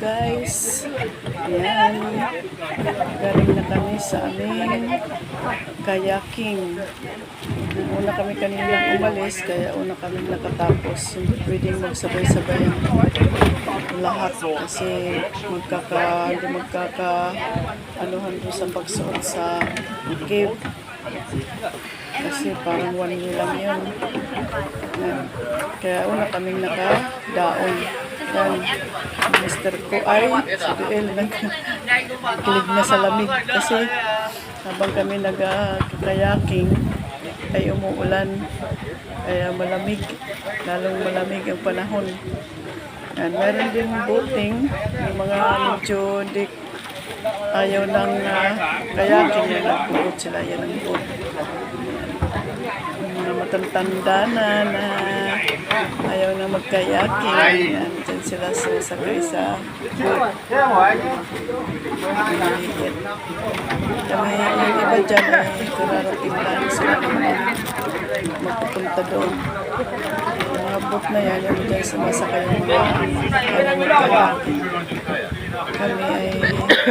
guys. Ayan. Galing na kami sa aming kayaking. Una kami kanina umalis, kaya una kami nakatapos. Hindi pwedeng magsabay-sabay ang lahat kasi anuhan doon sa pagsuot sa cave. Kasi parang 1 year lang yun. Yan. Kaya una kaming nakadaon. Yan. Mr. ko ay si Duel nagkilig na sa lamig kasi habang kami nag-kayaking ay umuulan. Kaya malamig. Lalong malamig ang panahon. Yan. Meron din boating. Yung mga medyo ayaw ng kayaking na nagbuot sila. Yan ang boat. Mga matantanda na ayaw na magkayaking. Yan, dyan sila sasakay sa boat. Kami, yung iba dyan ay kararating lang sila naman magpupunta doon. Yung mga boat na yan, yung dyan sumasakay yung mga ayaw magkayaking. Kami ay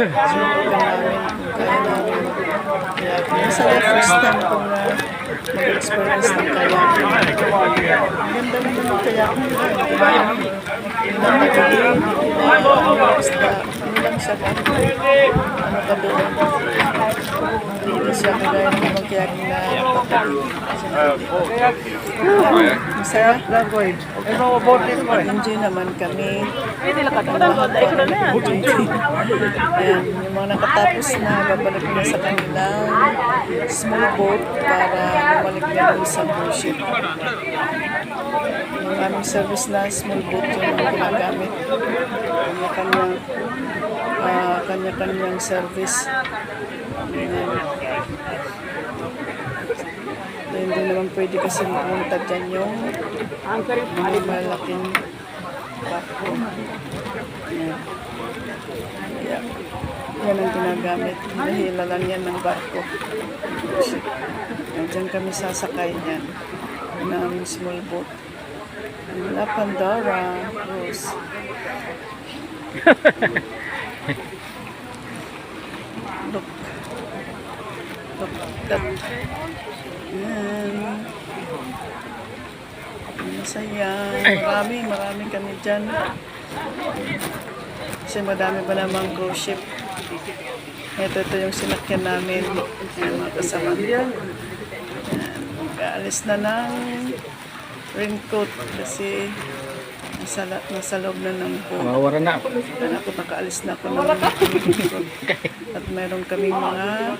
sinubukan namin kung kaya namin mag-kayaking. Masaya first time kong mag-experience ng kayaking. Ang ganda naman ng kayaking. Yung nagagaling, hindi lang siya ano ka doon. Hindi siya kagaya ng mag-kayaking na patalig. Masaya. Enjoy naman kami. Ayan, yung mga nakatapos na babalik na sa kanilang small boat para bumalik na doon sa cruise ship. Yung aming service na small boat yung ginagamit. Kanya-kanyang service. Hindi naman pwede kasi pumunta dyan yung malaking barko. Yan ang ginagamit. Nahila lang yan ng barko. Diyan kami sasakay niyan ng small boat. La Pandora Cruise. Look that. Yan. Masaya. Marami kami dyan. Kasi madami pa namang cruise ship. Ito yung sinakyan namin. Yan, mga kasama. Kaalis na ng raincoat kasi nasa loob na ng boat. Mawara na. Ako nakaalis na ako ng raincoat. At meron kaming mga